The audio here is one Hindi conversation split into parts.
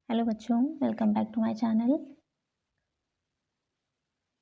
हेलो बच्चों, welcome back to my channel.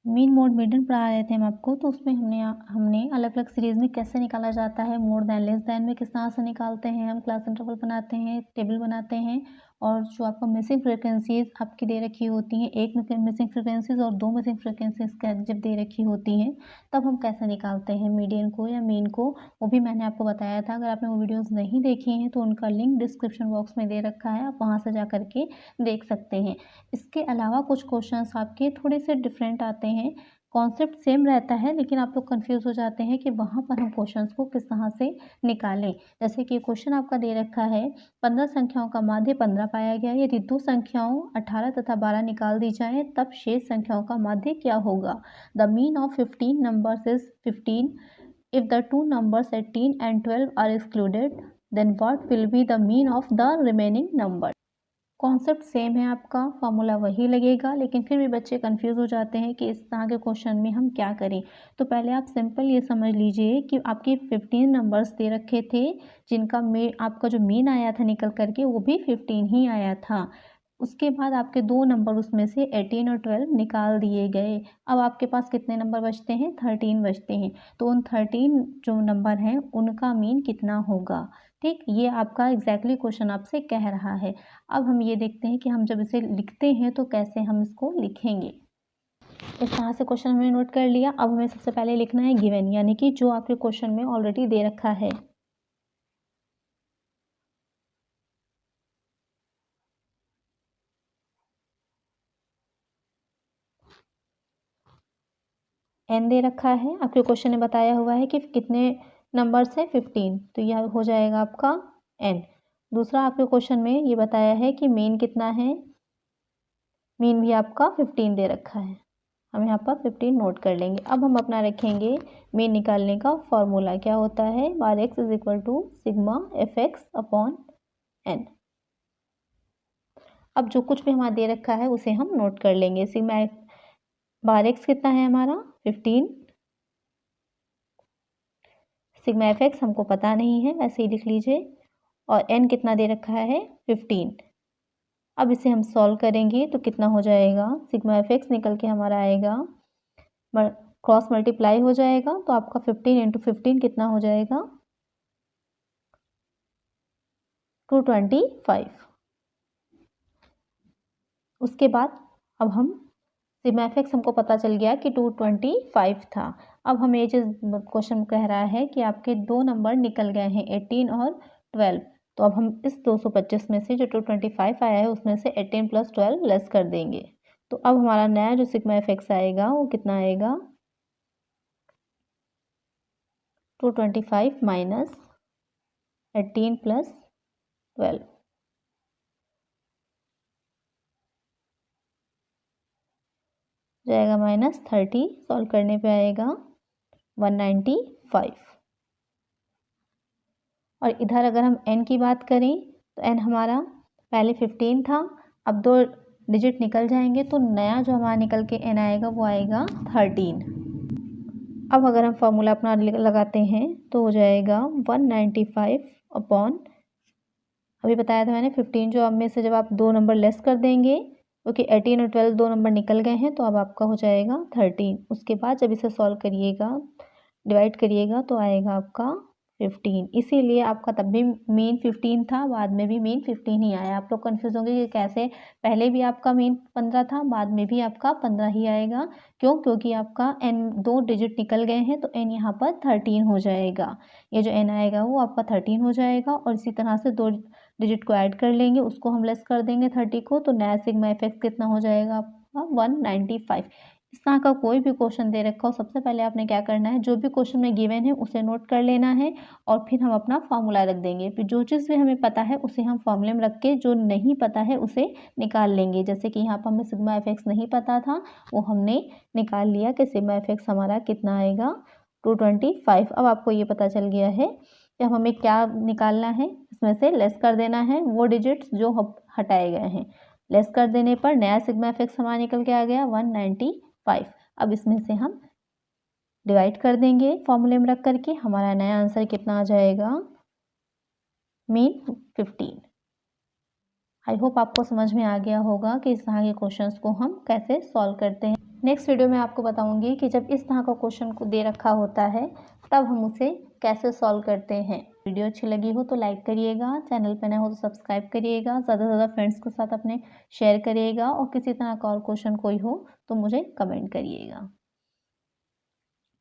Mean mode median पढ़ा रहे थे हम आपको, तो उसमें हमने अलग अलग सीरीज में कैसे निकाला जाता है, मोर देन लेस देन में किस तरह से निकालते हैं, हम क्लास इंटरवल बनाते हैं, टेबल बनाते हैं, और जो आपको मिसिंग फ्रिक्वेंसीज आपकी दे रखी होती हैं, एक मिसिंग फ्रिक्वेंसीज और दो मिसिंग फ्रिक्वेंसीज जब दे रखी होती हैं, तब हम कैसे निकालते हैं मीडियन को या मीन को, वो भी मैंने आपको बताया था। अगर आपने वो वीडियोस नहीं देखी हैं तो उनका लिंक डिस्क्रिप्शन बॉक्स में दे रखा है, आप वहाँ से जा करके देख सकते हैं। इसके अलावा कुछ क्वेश्चंस आपके थोड़े से डिफरेंट आते हैं, कॉन्सेप्ट सेम रहता है, लेकिन आप लोग कंफ्यूज हो जाते हैं कि वहाँ पर हम क्वेश्चंस को किस तरह से निकालें। जैसे कि क्वेश्चन आपका दे रखा है, 15 संख्याओं का माध्य 15 पाया गया, यदि दो संख्याओं 18 तथा 12 निकाल दी जाए तब शेष संख्याओं का माध्य क्या होगा। The mean of 15 numbers is 15 if the two numbers 18 and 12 are excluded, then what will be the mean of the remaining number। Concept same है, आपका फॉर्मूला वही लगेगा, लेकिन फिर भी बच्चे कंफ्यूज हो जाते हैं कि इस तरह के क्वेश्चन में हम क्या करें। तो पहले आप सिंपल ये समझ लीजिए कि आपके 15 नंबर्स दे रखे थे, जिनका आपका जो मीन आया था निकल करके वो भी 15 ही आया था। उसके बाद आपके दो नंबर उसमें से 18 और 12 निकाल दिए गए। अब आपके पास कितने नंबर बचते हैं, 13 बचते हैं। तो उन 13 जो नंबर हैं उनका मीन कितना होगा। ठीक, ये आपका एग्जैक्टली क्वेश्चन आपसे कह रहा है। अब हम ये देखते हैं कि हम जब इसे लिखते हैं तो कैसे हम इसको लिखेंगे। इस तरह से क्वेश्चन हमने नोट कर लिया। अब हमें सबसे पहले लिखना है गिवन, यानी कि जो आपके क्वेश्चन में ऑलरेडी दे रखा है। एन दे रखा है, आपके क्वेश्चन ने बताया हुआ है कि कितने नंबर्स हैं, 15, तो यह हो जाएगा आपका एन। दूसरा आपके क्वेश्चन में ये बताया है कि मीन कितना है, मीन भी आपका 15 दे रखा है। हम यहाँ पर 15 नोट कर लेंगे। अब हम अपना रखेंगे मीन निकालने का फॉर्मूला, क्या होता है, bar x is equal to sigma f x upon n. अब जो कुछ भी हमारा दे रखा है उसे हम नोट कर लेंगे। सिग्मा बार एक्स कितना है हमारा 15, सिग्मा एफ एक्स हमको पता नहीं है, वैसे ही लिख लीजिए, और एन कितना दे रखा है 15। अब इसे हम सॉल्व करेंगे तो कितना हो जाएगा, सिग्मा एफ एक्स निकल के हमारा आएगा, क्रॉस मल्टीप्लाई हो जाएगा, तो आपका 15 इंटू 15 कितना हो जाएगा 225। उसके बाद अब हम सिग्मा एफ एक्स हमको पता चल गया कि 225 था। अब हमें ये चीज़ क्वेश्चन कह रहा है कि आपके दो नंबर निकल गए हैं 18 और 12। तो अब हम इस 225 में से जो 225 आया है उसमें से 18 प्लस 12 लेस कर देंगे। तो अब हमारा नया जो सिग्मा एफ एक्स आएगा वो कितना आएगा, 225 माइनस 18 प्लस 12, जाएगा -30, सॉल्व करने पे आएगा 195। और इधर अगर हम n की बात करें तो n हमारा पहले 15 था, अब दो डिजिट निकल जाएंगे तो नया जो हमारा निकल के n आएगा वो आएगा 13। अब अगर हम फॉर्मूला अपना लगाते हैं तो हो जाएगा 195 अपॉन, अभी बताया था मैंने 15, जो अब में से जब आप दो नंबर लेस कर देंगे, क्योंकि 18 और 12 दो नंबर निकल गए हैं, तो अब आपका हो जाएगा 13। उसके बाद जब इसे सॉल्व करिएगा, डिवाइड करिएगा, तो आएगा आपका 15। इसीलिए आपका तब भी मीन 15 था, बाद में भी मीन 15 ही आया। आप लोग कन्फ्यूज होंगे कि कैसे, पहले भी आपका मीन 15 था, बाद में भी आपका 15 ही आएगा। क्यों, क्योंकि आपका एन दो डिजिट निकल गए हैं, तो एन यहाँ पर 13 हो जाएगा। ये जो एन आएगा वो आपका 13 हो जाएगा, और इसी तरह से दो डिजिट को ऐड कर लेंगे, उसको हम लेस कर देंगे 30 को, तो नया सिग्मा एफ एक्स कितना हो जाएगा आपका 195। इस तरह का कोई भी क्वेश्चन दे रखा हो, सबसे पहले आपने क्या करना है, जो भी क्वेश्चन में गिवन है उसे नोट कर लेना है, और फिर हम अपना फॉर्मूला रख देंगे। फिर जो चीज़ भी हमें पता है उसे हम फॉर्मूले में रख के, जो नहीं पता है उसे निकाल लेंगे। जैसे कि यहाँ पर हमें सिग्मा एफ एक्स नहीं पता था, वो हमने निकाल लिया कि सिग्मा एफ एक्स हमारा कितना आएगा 225। अब आपको ये पता चल गया है कि अब हमें क्या निकालना है, इसमें से लेस कर देना है वो डिजिट्स जो हटाए गए हैं। लेस कर देने पर नया सिग्मा एफ एक्स हमारा निकल के आ गया 195। अब इसमें से हम डिवाइड कर देंगे फॉर्मूले में रख करके, हमारा नया आंसर कितना आ जाएगा, मीन 15। आई होप आपको समझ में आ गया होगा कि इस तरह के क्वेश्चंस को हम कैसे सॉल्व करते हैं। नेक्स्ट वीडियो में आपको बताऊंगी कि जब इस तरह का क्वेश्चन को दे रखा होता है तब हम उसे कैसे सॉल्व करते हैं। वीडियो अच्छी लगी हो तो लाइक करिएगा, चैनल पर नए हो तो सब्सक्राइब करिएगा, ज़्यादा से ज़्यादा फ्रेंड्स के साथ अपने शेयर करिएगा और किसी तरह का और क्वेश्चन कोई हो तो मुझे कमेंट करिएगा।